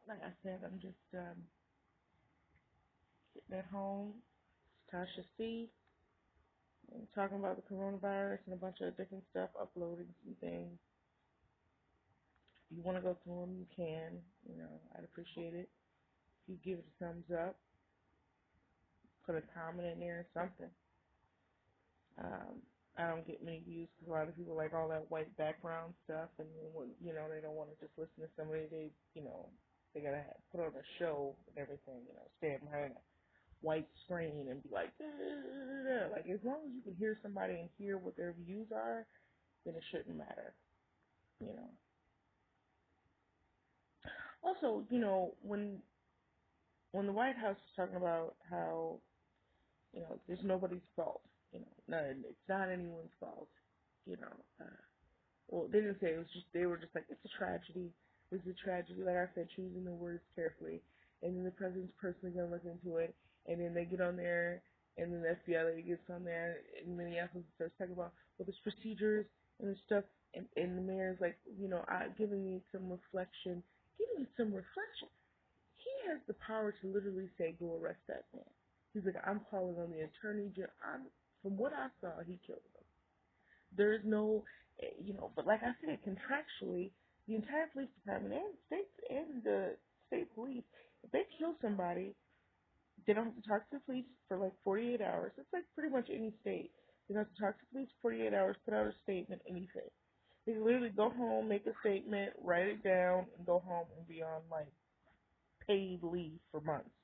Like I said, I'm just sitting at home. Tasha C. And talking about the coronavirus and a bunch of different stuff, uploading some things. If you want to go through them, you can. I'd appreciate it. If you give it a thumbs up, put a comment in there or something. I don't get many views because a lot of people like all that white background stuff, and they don't want to just listen to somebody. They gotta put on a show and everything. Stand behind a white screen and be like, like as long as you can hear somebody and hear what their views are, then it shouldn't matter. You know. Also, when the White House was talking about how there's nobody's fault. No, it's not anyone's fault. You know, well, they didn't say it was just. They were just like, it's a tragedy. It's a tragedy. Like I said, choosing the words carefully, and then the president's personally gonna look into it, and then they get on there, and then the FBI lady gets on there, and Minneapolis starts talking about there's procedures and there's stuff, and the mayor's like, giving me some reflection, giving me some reflection. He has the power to literally say, go arrest that man. He's like, I'm calling on the attorney general. From what I saw, he killed him. There's no, but like I said, contractually, the entire police department and the state police, if they kill somebody, they don't have to talk to the police for like 48 hours. It's like pretty much any state. They don't have to talk to the police for 48 hours, put out a statement, anything. They can literally go home, make a statement, write it down, and go home and be on like paid leave for months.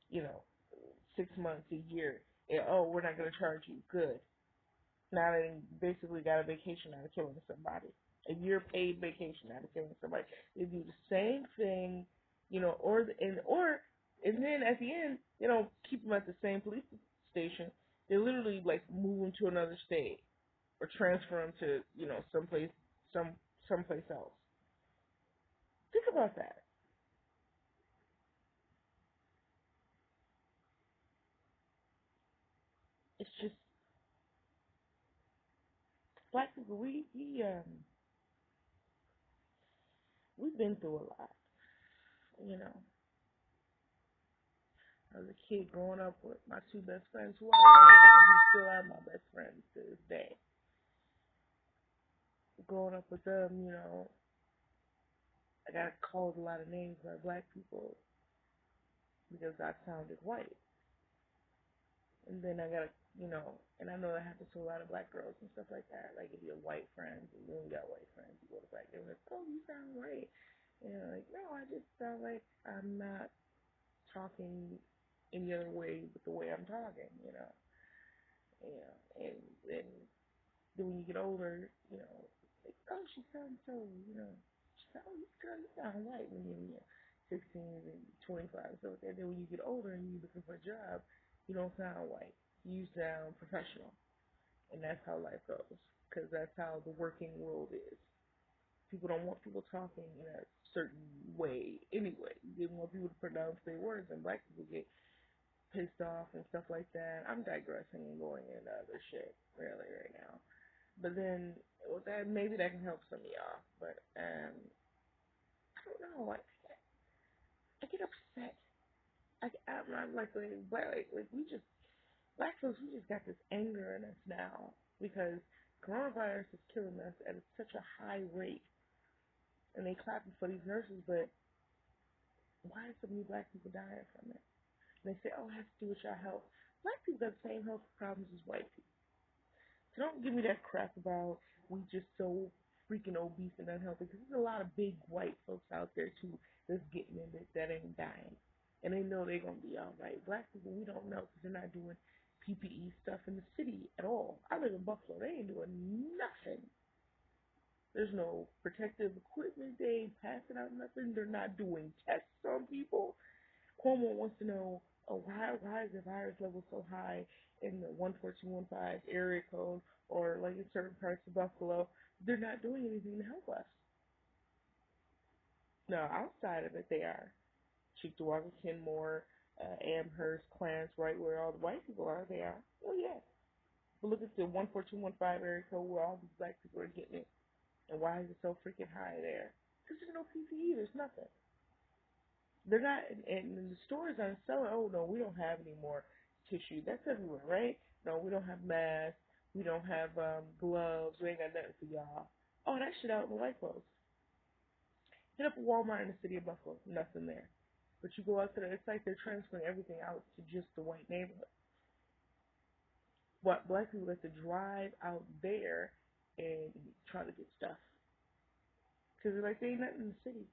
You know, 6 months, a year. And, oh, we're not going to charge you. Good. Now they basically got a vacation out of killing somebody. A year paid vacation out of killing somebody. They do the same thing, and then at the end they don't keep them at the same police station. They literally like move them to another state or transfer them to someplace someplace else. Think about that. It's just black people. We've been through a lot. You know, I was a kid growing up with my two best friends who still are my best friends to this day. Growing up with them, I got called a lot of names by black people because I sounded white. And then I got, and I know that happens to a lot of black girls and stuff like that. Like if you're white friends, and you only got white friends, you go to black, they're like, oh, you sound white. And you're like, no, I just sound like I'm not talking any other way but the way I'm talking, and then when you get older, like, oh, she sounds so, she sounds, oh, girl, you sound white when you're 16 and 25 and stuff like that. Then when you get older and you're looking for a job, you don't sound white. You sound professional. And that's how life goes. Because that's how the working world is. People don't want people talking in a certain way anyway. They want people to pronounce their words, and black people get pissed off and stuff like that. I'm digressing and going into other shit really right now. But then, well, that maybe that can help some of y'all. But I don't know. I get upset. I'm like we just black folks. We just got this anger in us now because coronavirus is killing us at such a high rate, and they clapping for these nurses. But why are so many black people dying from it? And they say, oh, it has to do with your health. Black people got the same health problems as white people. So don't give me that crap about we just so freaking obese and unhealthy because there's a lot of big white folks out there too that's getting in it that ain't dying. And they know they're going to be all right. Black people, we don't know because they're not doing PPE stuff in the city at all. I live in Buffalo. They ain't doing nothing. There's no protective equipment. They ain't passing out nothing. They're not doing tests on people. Cuomo wants to know, oh, why is the virus level so high in the 14215 area code or like in certain parts of Buffalo? They're not doing anything to help us. No, outside of it, they are. Cheektowaga, Kenmore, Amherst, Clarence, right where all the white people are, they are. Oh, yeah. But look at the 14215 area code where all these black people are getting it. And why is it so freaking high there? Because there's no PPE, there's nothing. They're not, and the stores aren't selling, oh no, we don't have any more tissue. That's everywhere, right? No, we don't have masks. We don't have gloves. We ain't got nothing for y'all. Oh, that shit out in the white clothes. Hit up a Walmart in the city of Buffalo. Nothing there. But you go out to the, it's like they're transferring everything out to just the white neighborhood. But black people have to drive out there and try to get stuff. Because they're like, there ain't nothing in the city.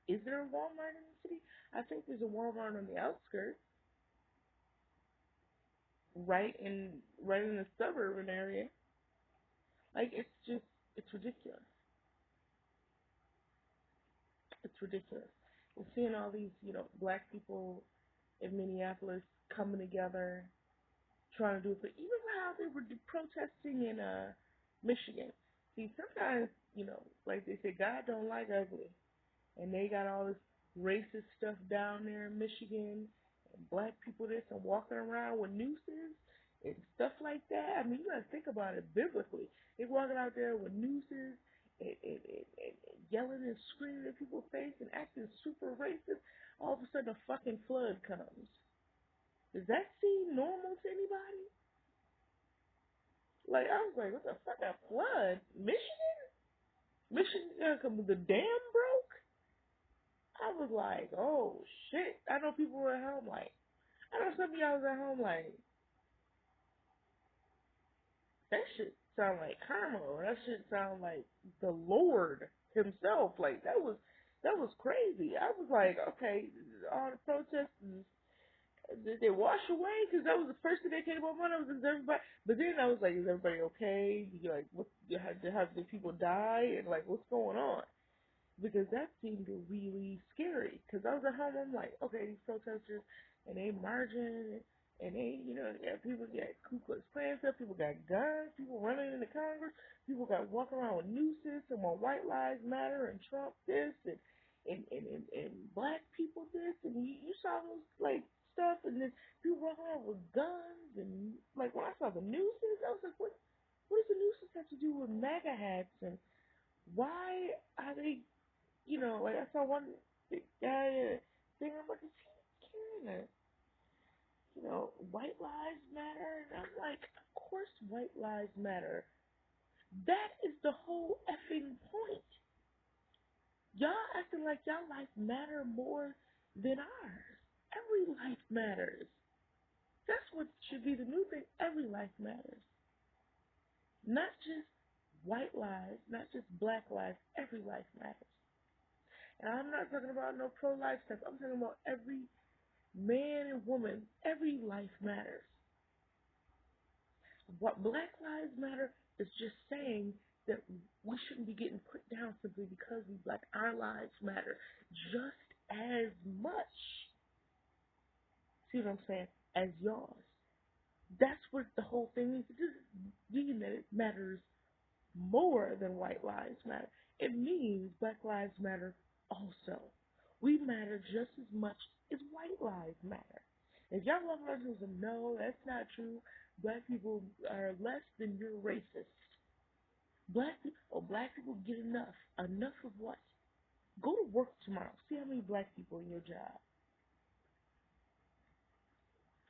Is there a Walmart in the city? I think there's a Walmart on the outskirts, right in the suburban area. Like it's ridiculous. It's ridiculous. We're seeing all these, black people in Minneapolis coming together, trying to do it. But even how they were protesting in Michigan. See, sometimes, like they say, God don't like ugly. And they got all this racist stuff down there in Michigan, and black people this and walking around with nooses and stuff like that. I mean, you gotta think about it biblically. They walking out there with nooses and yelling and screaming in people's face and acting super racist. All of a sudden, a fucking flood comes. Does that seem normal to anybody? Like, I was like, what the fuck, a flood? Michigan? Michigan, the dam broke? I was like, oh shit. I know people were at home like, I know some of y'all was at home like, that shit sound like karma, or that shit sound like the Lord himself. Like, that was crazy. I was like, okay, all the protesters, did they wash away? Because that was the first thing that came up on. I was, is everybody, but then I was like, is everybody okay? Like, what, did people die? And like, what's going on? Because that seemed really scary. Because I was at home, I'm like, okay, these protesters, and they marching, and they, people got Ku Klux Klan stuff, people got guns, people running into Congress, people got walking around with nooses, and more White Lives Matter, and Trump this, and black people this, and you saw those, like, stuff, and then people walking around with guns, and, like, when I saw the nooses, I was like, what does the nooses have to do with MAGA hats, and why are they like I saw one big guy saying, I'm like, is he carrying a, White Lives Matter? And I'm like, of course White Lives Matter. That is the whole effing point. Y'all acting like y'all life matter more than ours. Every life matters. That's what should be the new thing. Every life matters. Not just white lives, not just black lives. Every life matters. And I'm not talking about no pro-life stuff. I'm talking about every man and woman. Every life matters. What Black Lives Matter is just saying that we shouldn't be getting put down simply because we black. Our lives matter just as much. See what I'm saying? As yours. That's what the whole thing is. It doesn't mean that it matters more than white lives matter. It means black lives matter also. We matter just as much as white lives matter. If y'all walk around and say, no, that's not true, black people are less than you're racist. Black people get enough. Enough of what? Go to work tomorrow. See how many black people in your job.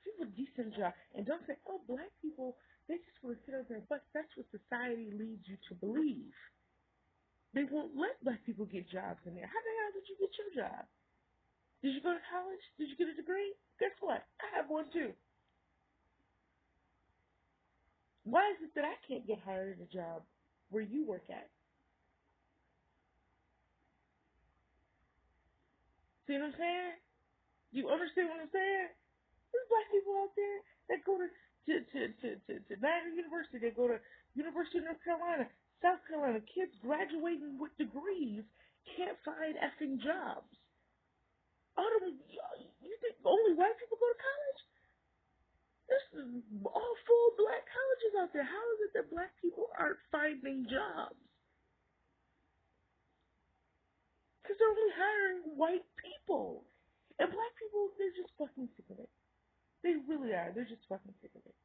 See a decent job. And don't say, oh, black people, they just want to sit on their butts. That's what society leads you to believe. They won't let black people get jobs in there. How the hell did you get your job? Did you go to college? Did you get a degree? Guess what? I have one too. Why is it that I can't get hired at a job where you work at? See what I'm saying? You understand what I'm saying? There's black people out there that go to Niagara University. They go to University of North Carolina, South Carolina. Kids graduating with degrees can't find effing jobs. You think only white people go to college? This is all full black colleges out there. How is it that black people aren't finding jobs? Because they're only hiring white people. And black people, they're just fucking sick of it. They really are. They're just fucking sick of it.